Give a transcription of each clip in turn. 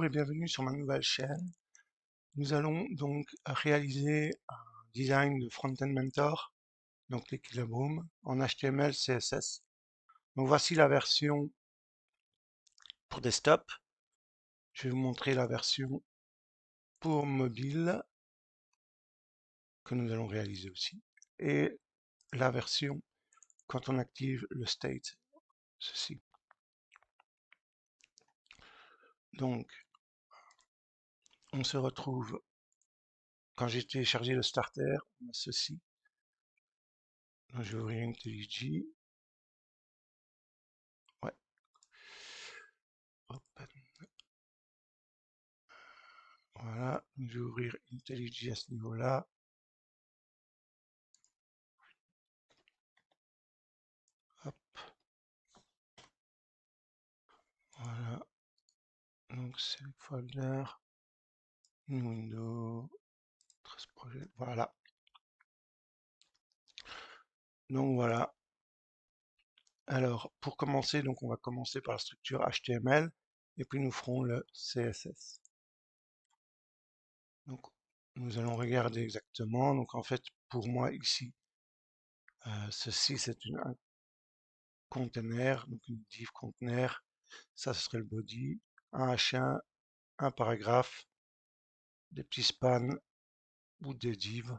et bienvenue sur ma nouvelle chaîne. Nous allons donc réaliser un design de Front-End Mentor, donc l'Equilibrium, en HTML, CSS. Donc voici la version pour desktop. Je vais vous montrer la version pour mobile que nous allons réaliser aussi. Et la version quand on active le state, ceci. Donc, on se retrouve, quand j'ai téléchargé le starter, on a ceci. Donc, je vais ouvrir IntelliJ. Ouais. Hop. Voilà, je vais ouvrir IntelliJ à ce niveau-là. Hop, voilà. Donc c'est le folder, New Window, 13 projets, voilà. Donc voilà. Alors pour commencer, donc on va commencer par la structure HTML et puis nous ferons le CSS. Donc nous allons regarder exactement. Donc en fait pour moi ici, ceci c'est un container, donc une div container. Ça ce serait le body, un H1, un paragraphe, des petits spans ou des divs.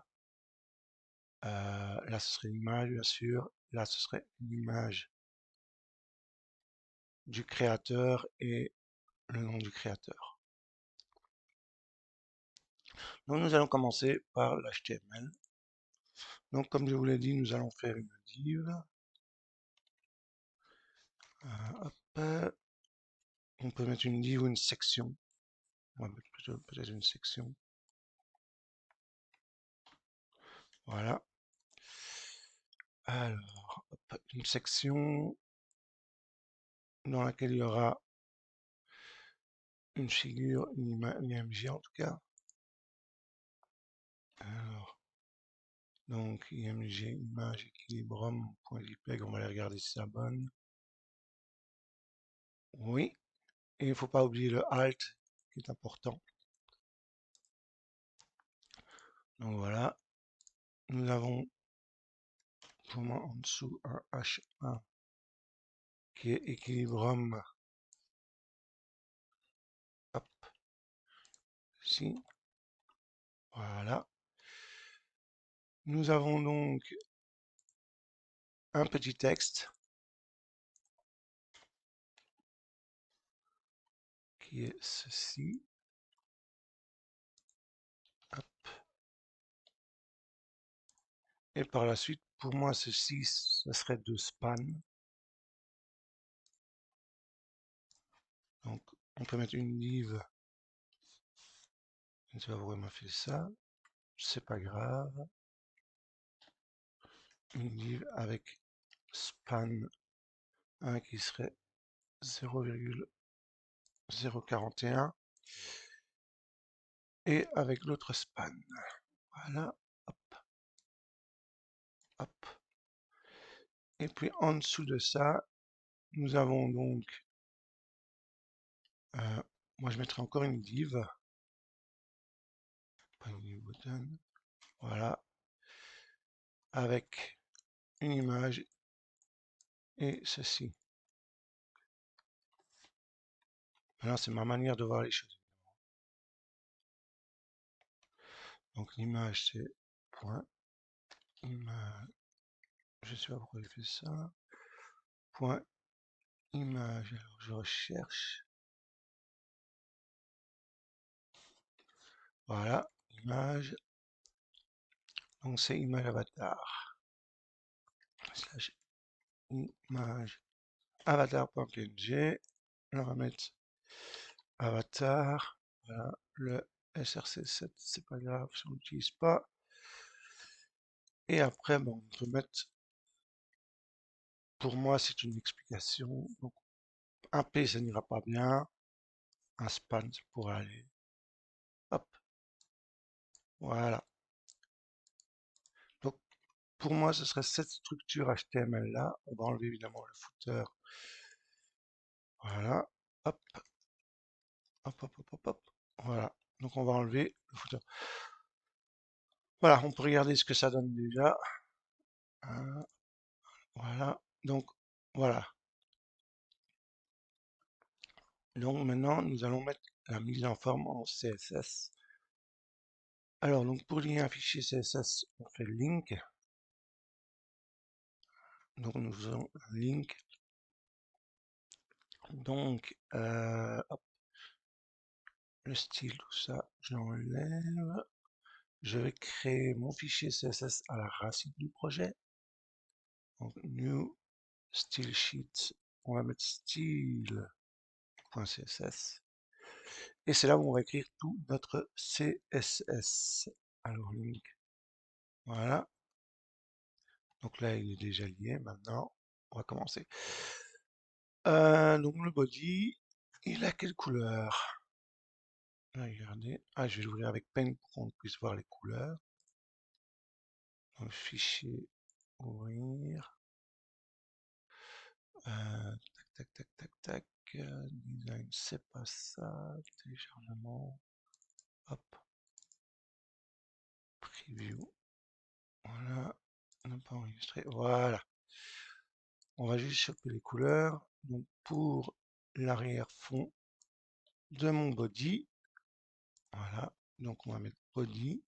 Là, ce serait une image, bien sûr. Là, ce serait une image du créateur et le nom du créateur. Donc, nous allons commencer par l'HTML. Donc, comme je vous l'ai dit, nous allons faire une div. Hop. On peut mettre une div ou une section. On va mettre peut-être une section. Voilà. Alors, hop, une section dans laquelle il y aura une figure, une IMG en tout cas. Alors, donc IMG, image, équilibrium.jpg, on va aller regarder si c'est la bonne. Oui, et il ne faut pas oublier le alt qui est important. Donc voilà, nous avons pour moi en dessous un H1 qui est équilibrium. Hop, ici. Voilà. Nous avons donc un petit texte qui est ceci. Hop. Et par la suite, pour moi, ceci, ce serait deux spans. Donc, on peut mettre une div. Je ne sais pas pourquoi il m'a fait ça. C'est pas grave. Une div avec span 1 qui serait 0,041 et avec l'autre span. Voilà. Hop, hop. Et puis en dessous de ça, nous avons donc, moi je mettrai encore une div. Pas une div button. Voilà. Avec une image et ceci. Maintenant, c'est ma manière de voir les choses. Donc l'image c'est point image. Je sais pas pourquoi il fait ça. Point image. Alors je recherche. Voilà, image. Donc c'est image avatar. Slash image avatar.png. On va mettre avatar. Voilà, le SRC7, c'est pas grave si on l'utilise pas. Et après, bon, on peut mettre, pour moi, c'est une explication. Donc, un P, ça n'ira pas bien. Un span, ça pourrait aller. Hop, voilà. Donc, pour moi, ce serait cette structure HTML là. On va enlever évidemment le footer. Voilà, hop. Hop, hop, hop, hop, hop. Voilà. Donc on va enlever le footer. Voilà, on peut regarder ce que ça donne déjà. Hein, voilà. Donc voilà. Donc maintenant, nous allons mettre la mise en forme en CSS. Alors, donc pour lier un fichier CSS, on fait link. Donc nous faisons un link. Donc, hop, le style, tout ça, je l'enlève. Je vais créer mon fichier CSS à la racine du projet. Donc, new style sheet. On va mettre style.css. Et c'est là où on va écrire tout notre CSS. Alors, link. Voilà. Donc là, il est déjà lié. Maintenant, on va commencer. Donc le body, il a quelle couleur? Regardez. Ah, je vais l'ouvrir avec Paint pour qu'on puisse voir les couleurs. Donc, fichier, ouvrir. Tac, tac, tac, tac, tac. Design, c'est pas ça. Téléchargement. Hop. Preview. Voilà. On n'a pas enregistré. Voilà. On va juste choper les couleurs. Donc pour l'arrière-fond de mon body. Voilà. Donc on va mettre body.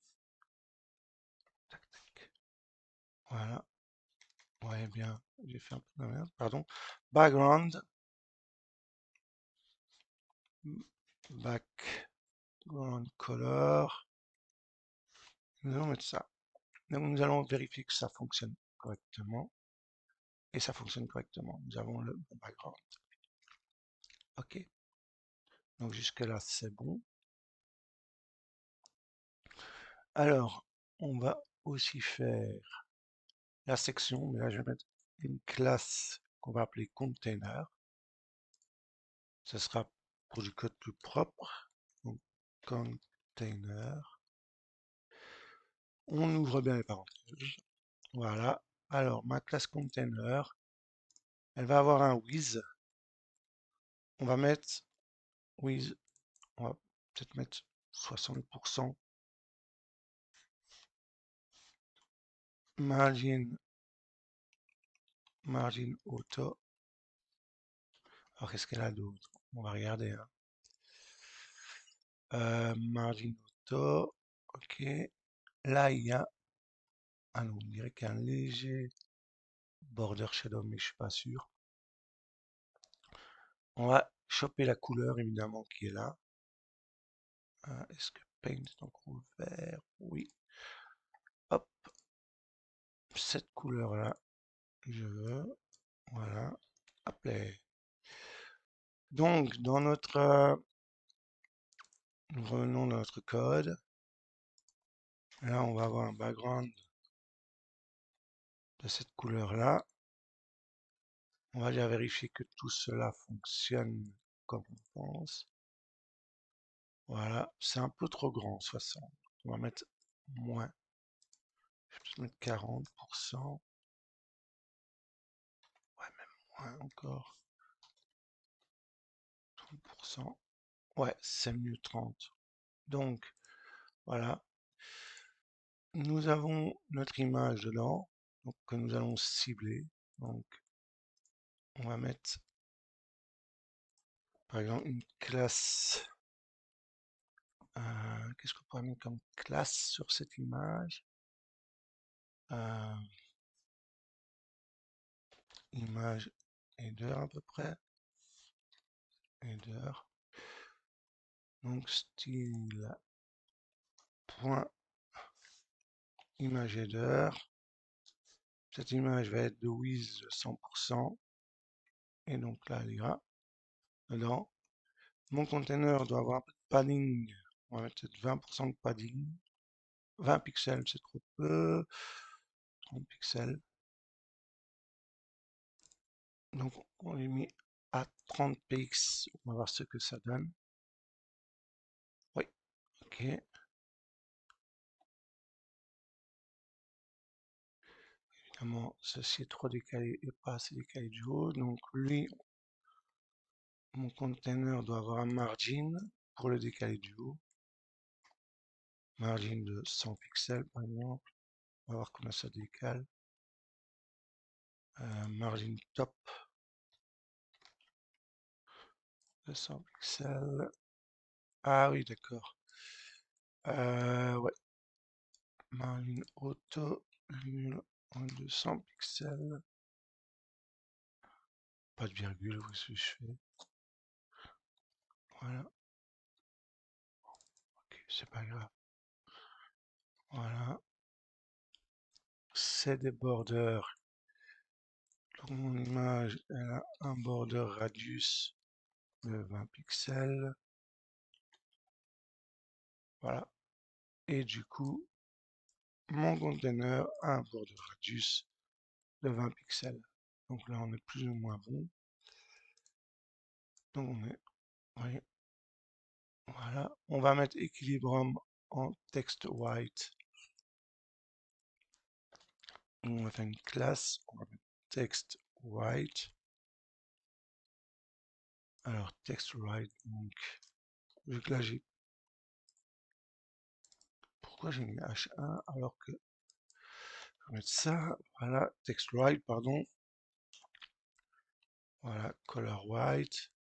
Tac, tac. Voilà. Ouais, bien. J'ai fait un peu de merde. Pardon. Background. Background color. Nous allons mettre ça. Donc nous allons vérifier que ça fonctionne correctement. Et ça fonctionne correctement. Nous avons le background. OK. Donc jusque là, c'est bon. Alors, on va aussi faire la section, mais là je vais mettre une classe qu'on va appeler container. Ce sera pour du code plus propre. Donc, container. On ouvre bien les parenthèses. Voilà. Alors, ma classe container, elle va avoir un with. On va mettre with, on va peut-être mettre 60%. Margin auto. Alors, qu'est-ce qu'elle a d'autre? On va regarder. Hein. Margin auto. OK. Là, il y a. Ah non, on dirait qu'il y a un léger border shadow, mais je suis pas sûr. On va choper la couleur, évidemment, qui est là. Est-ce que Paint est en vert? Oui. Hop. Cette couleur-là, je veux. Voilà. Hop là. Donc, dans notre. Nous revenons dans notre code. Là, on va avoir un background de cette couleur-là. On va déjà vérifier que tout cela fonctionne comme on pense. Voilà, c'est un peu trop grand, 60. On va mettre moins. Je vais peut-être mettre 40%. Ouais, même moins encore. 30%. Ouais, c'est mieux 30. Donc, voilà. Nous avons notre image dedans, donc, que nous allons cibler. Donc, on va mettre, par exemple, une classe. Qu'est-ce qu'on pourrait mettre comme classe sur cette image? Euh, Image header à peu près. Header. Donc, style point image header. Cette image va être de width 100%. Et donc là, elle ira dedans. Mon container doit avoir un peu de padding. On va mettre peut-être 20% de padding. 20 pixels, c'est trop peu. 30 pixels. Donc, on l'a mis à 30 px. On va voir ce que ça donne. Oui, ok. Évidemment, ceci est trop décalé et pas assez décalé du haut. Donc, lui, mon container doit avoir un margin. pour le décaler du haut, margin de 100 pixels par exemple. On va voir comment ça décale. Margin top de 100 pixels. Ah oui, d'accord. Ouais. Margin auto, 200 pixels. Pas de virgule, vous ce que je fais. Voilà. Ok, c'est pas grave. Voilà. C'est des borders. Donc mon image, elle a un border radius de 20 pixels. Voilà. Et du coup, mon container a un border radius de 20 pixels. Donc là, on est plus ou moins bon. Donc on est, oui, voilà. On va mettre Equilibrium en text white. On va faire une classe, on va mettre text white. Alors text white, donc vu que là j'ai, pourquoi j'ai mis H1 alors que je vais mettre ça, voilà, text white, pardon. Voilà, color white.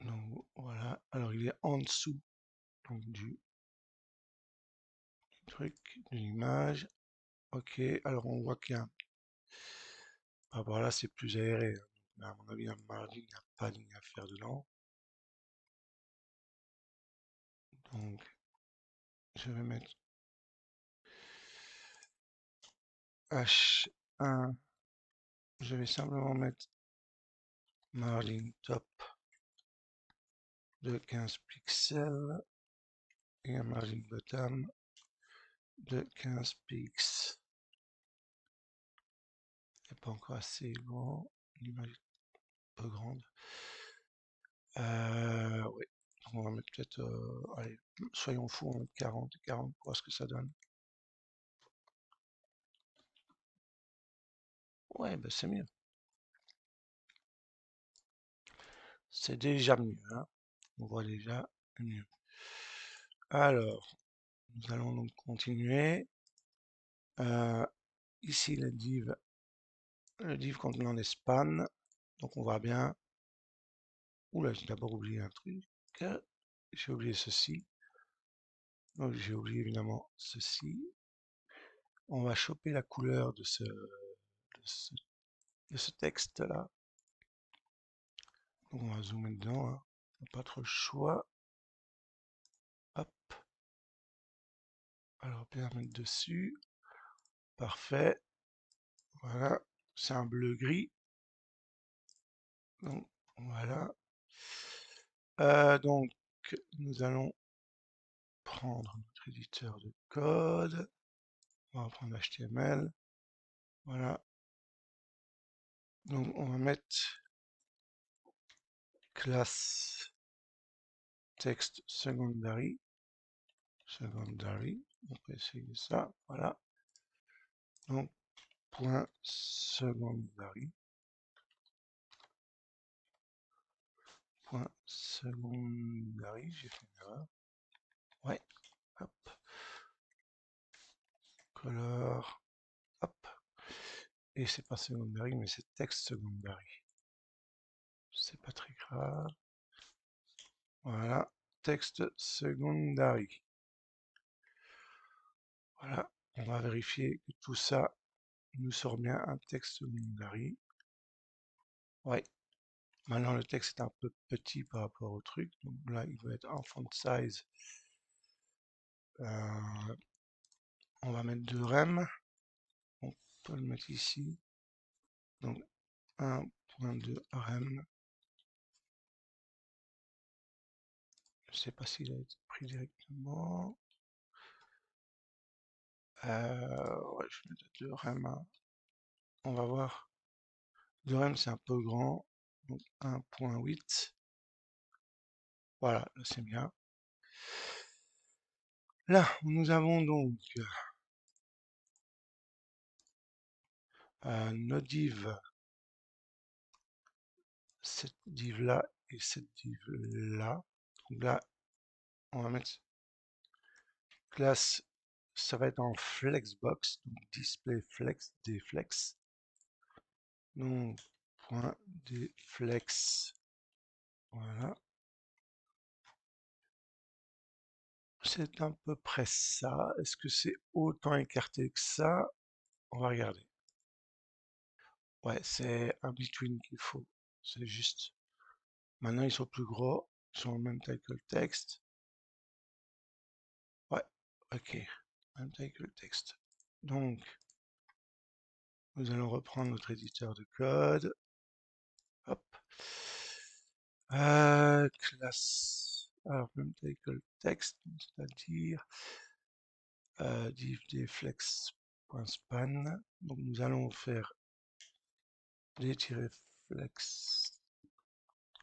Donc voilà, alors il est en dessous donc, du truc, de l'image. Ok, alors on voit qu'il y a, ah, voilà, c'est plus aéré, hein. Mais à mon avis, un margin, il n'y a pas de ligne à faire dedans. Donc, je vais mettre H1. Je vais simplement mettre margin top de 15 pixels et un margin bottom de 15 pixels. C'est pas encore assez grand. L'image est un peu grande. Oui. On va mettre peut-être, allez, soyons fous, on va mettre 40 et 40 pour voir ce que ça donne. Ouais, bah c'est mieux. C'est déjà mieux, hein. On voit déjà mieux. Alors, nous allons donc continuer. Ici, le div contenant des spans. Donc, on voit bien. Oula, j'ai d'abord oublié un truc. J'ai oublié ceci. Donc, j'ai oublié évidemment ceci. On va choper la couleur de ce texte-là. Donc, on va zoomer dedans, hein. On n'a pas trop le choix. Hop. Alors, bien mettre dessus. Parfait. Voilà. C'est un bleu-gris. Donc, voilà. Donc, nous allons prendre notre éditeur de code. On va prendre HTML. Voilà. Donc, on va mettre classe text secondary. Secondary. On peut essayer ça. Voilà. Donc, point secondary. Point secondary. J'ai fait une erreur. Ouais. Hop. Color. Hop. Et c'est pas secondary, mais c'est text secondary. C'est pas très grave. Voilà. Texte secondary. Voilà. On va vérifier que tout ça nous sort bien un texte secondary. Ouais. Maintenant, le texte est un peu petit par rapport au truc. Donc là, il va être en font size. On va mettre 2 rem. On peut le mettre ici. Donc 1.2 rem. Je ne sais pas s'il a été pris directement. Ouais, je vais mettre 2 rem. On va voir. 2 rem, c'est un peu grand. Donc 1.8. Voilà, là c'est bien. Là, nous avons donc nos divs. Cette div là et cette div là. Donc là, on va mettre classe, ça va être en flexbox, donc display flex, des flex. Donc, point des flex. Voilà. C'est à peu près ça. Est-ce que c'est autant écarté que ça? On va regarder. Ouais, c'est un between qu'il faut. C'est juste. Maintenant, ils sont plus gros. Ils sont en même taille que le texte. Ouais, ok. Même taille que le texte. Donc, nous allons reprendre notre éditeur de code. Hop. Classe. Alors, même taille que le texte, c'est-à-dire div deflex.span. Donc, nous allons faire d-flex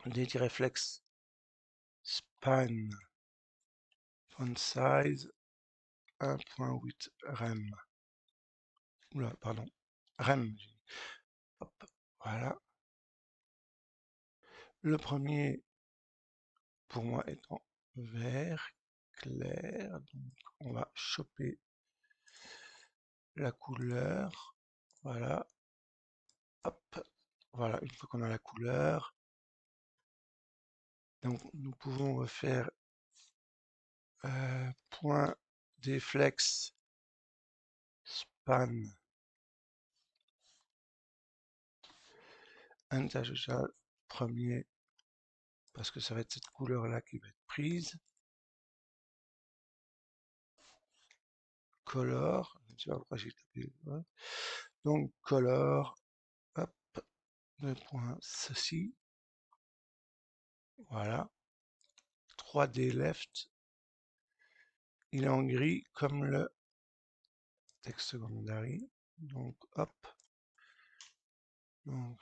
d-flex span font size 1.8 rem. Oula, pardon. Rem. Hop, voilà. Le premier, pour moi, est en vert clair. Donc, on va choper la couleur. Voilà. Hop. Voilà, une fois qu'on a la couleur. Donc, nous pouvons refaire point deflex span intergénial premier parce que ça va être cette couleur là qui va être prise. Color, je ne sais pas pourquoi j'ai tapé. Ouais. Donc color, hop, le point ceci. Voilà. 3D left. Il est en gris comme le texte secondary. Donc hop. Donc,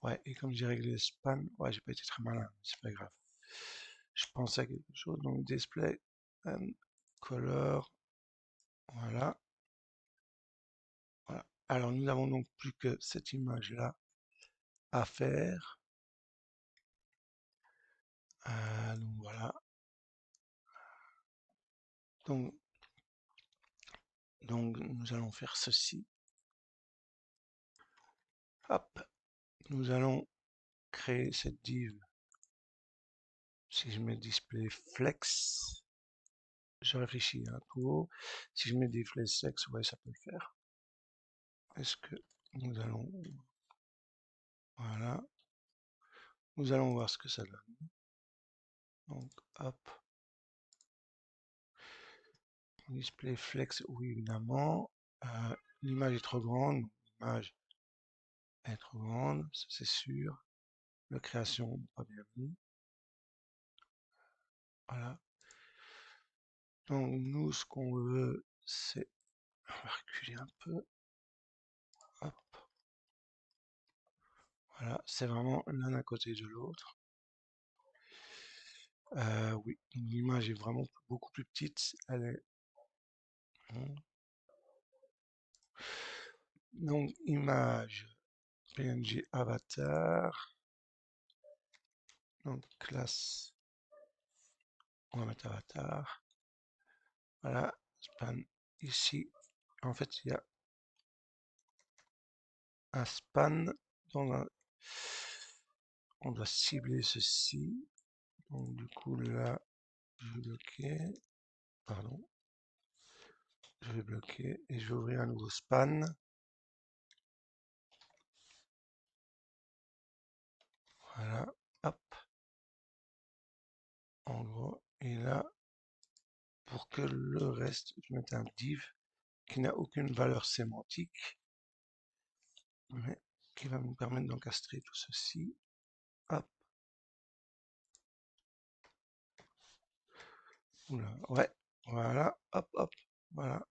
ouais, et comme j'ai réglé le span, ouais, j'ai pas été très malin, c'est pas grave. Je pensais à quelque chose, donc display and color, voilà. Voilà. Alors nous n'avons donc plus que cette image-là à faire. Donc voilà. Donc, donc nous allons faire ceci. Hop. Nous allons créer cette div. Si je mets display flex, je réfléchis un tout haut. Si je mets display flex, ouais, ça peut le faire. Est-ce que nous allons... Voilà. Nous allons voir ce que ça donne. Donc, hop. Display flex, oui, évidemment. L'image est trop grande. L'image est trop grande, c'est sûr. La création, pas bien vu. Voilà. Donc, nous, ce qu'on veut, c'est... On va reculer un peu. Hop. Voilà, c'est vraiment l'un à côté de l'autre. Oui, l'image est vraiment beaucoup plus petite. Elle est... Donc, image PNG avatar. Donc, classe. On va mettre avatar. Voilà, span ici. En fait, il y a un span dans un... On doit cibler ceci. Donc, du coup, là, je vais bloquer. Pardon. Je vais bloquer et je vais ouvrir un nouveau span. Voilà, hop. En gros, et là, pour que le reste, je mette un div qui n'a aucune valeur sémantique, mais qui va me permettre d'encastrer tout ceci. Hop. Oula, ouais, voilà, hop, hop, voilà.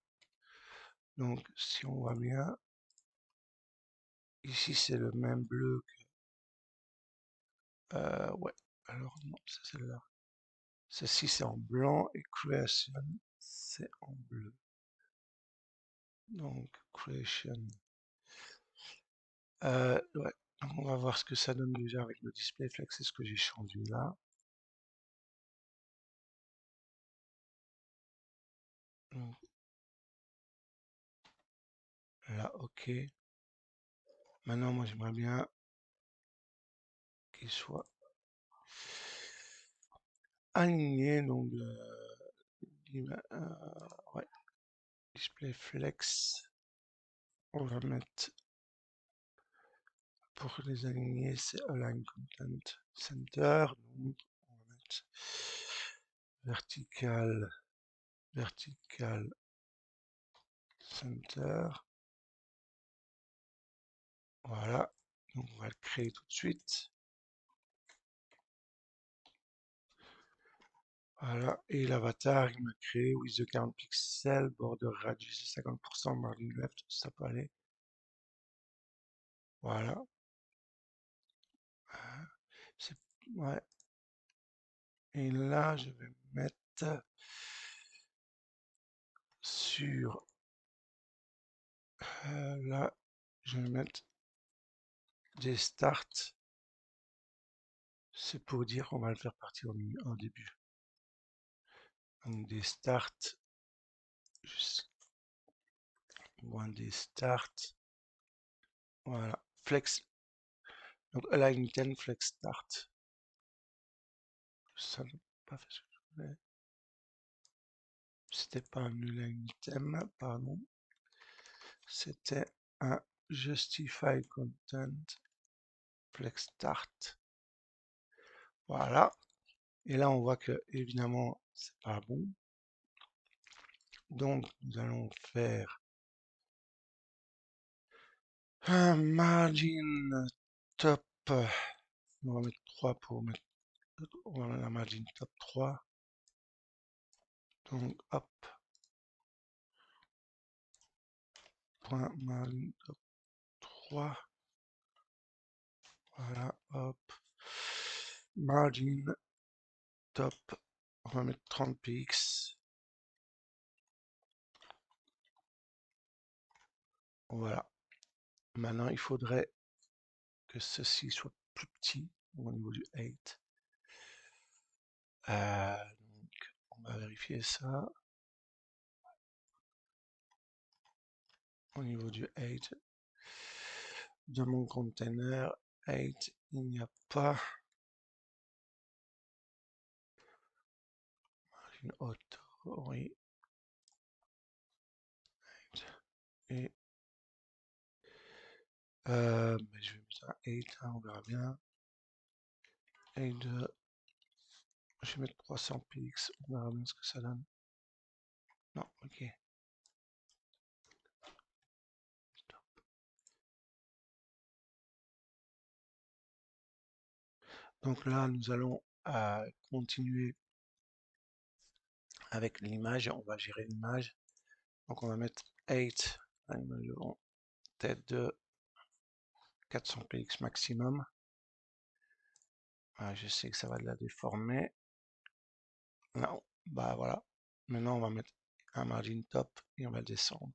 Donc, si on voit bien, ici c'est le même bleu que... ouais, alors non, c'est celle-là. Ceci c'est en blanc et creation c'est en bleu. Donc, creation. Ouais. Donc, on va voir ce que ça donne déjà avec le display flex, c'est ce que j'ai changé là. Donc, là, ok. Maintenant, moi, j'aimerais bien qu'il soit aligné. Donc, ouais, display flex. On va mettre, pour les aligner, c'est Align Content Center. Donc, on va mettre vertical, vertical center. Voilà. Donc, on va le créer tout de suite. Voilà. Et l'avatar, il m'a créé with the 40 pixels, border radius de 50%, margin left, ça peut aller. Voilà. Ouais. Et là, je vais mettre sur là, je vais mettre des starts. C'est pour dire qu'on va le faire partir au début. Donc des starts, des starts. Voilà. Flex. Donc align item, flex start. Ça n'a pas fait ce que je voulais. C'était pas un align item, pardon. C'était un justify content flex start. Voilà. Et là, on voit que, évidemment, c'est pas bon. Donc, nous allons faire un margin top. On va mettre 3 pour mettre. On va mettre la margin top 3. Donc, hop. Point margin top 3. Voilà, hop. Margin top. On va mettre 30 px. Voilà. Maintenant, il faudrait que ceci soit plus petit au niveau du 8. Donc, on va vérifier ça. Au niveau du 8 de mon container 8, il n'y a pas une haute. Oui. Et mais je vais mettre un 8, hein, on verra bien. 8 de, je vais mettre 300 px, on verra bien ce que ça donne. Non, ok. Stop. Donc là, nous allons continuer avec l'image. On va gérer l'image. Donc on va mettre 8, tête de 400 px maximum. Je sais que ça va de la déformer. Non, bah voilà. Maintenant, on va mettre un margin top et on va descendre.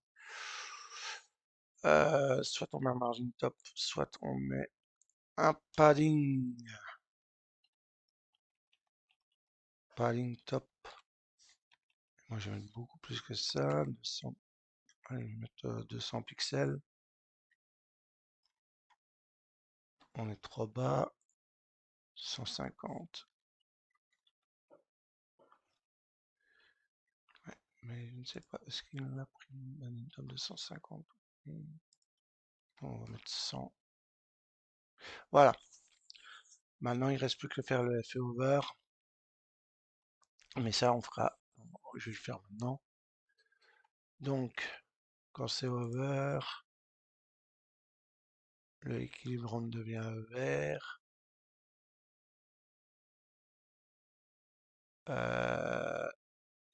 Soit on met un margin top, soit on met un padding. Padding top. Moi, je vais mettre beaucoup plus que ça. 200. Allez, je vais mettre 200 pixels. On est trop bas. 150. Ouais, mais je ne sais pas, est-ce qu'il l'a pris un top de 150? On va mettre 100. Voilà. Maintenant, il ne reste plus que faire le FE over. Mais ça, on fera. Je vais le faire maintenant. Donc, quand c'est over, le équilibre devient vert.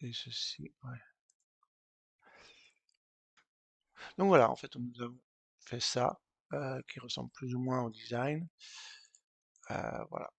Et ceci, ouais. Donc voilà, en fait, nous avons fait ça, qui ressemble plus ou moins au design. Voilà.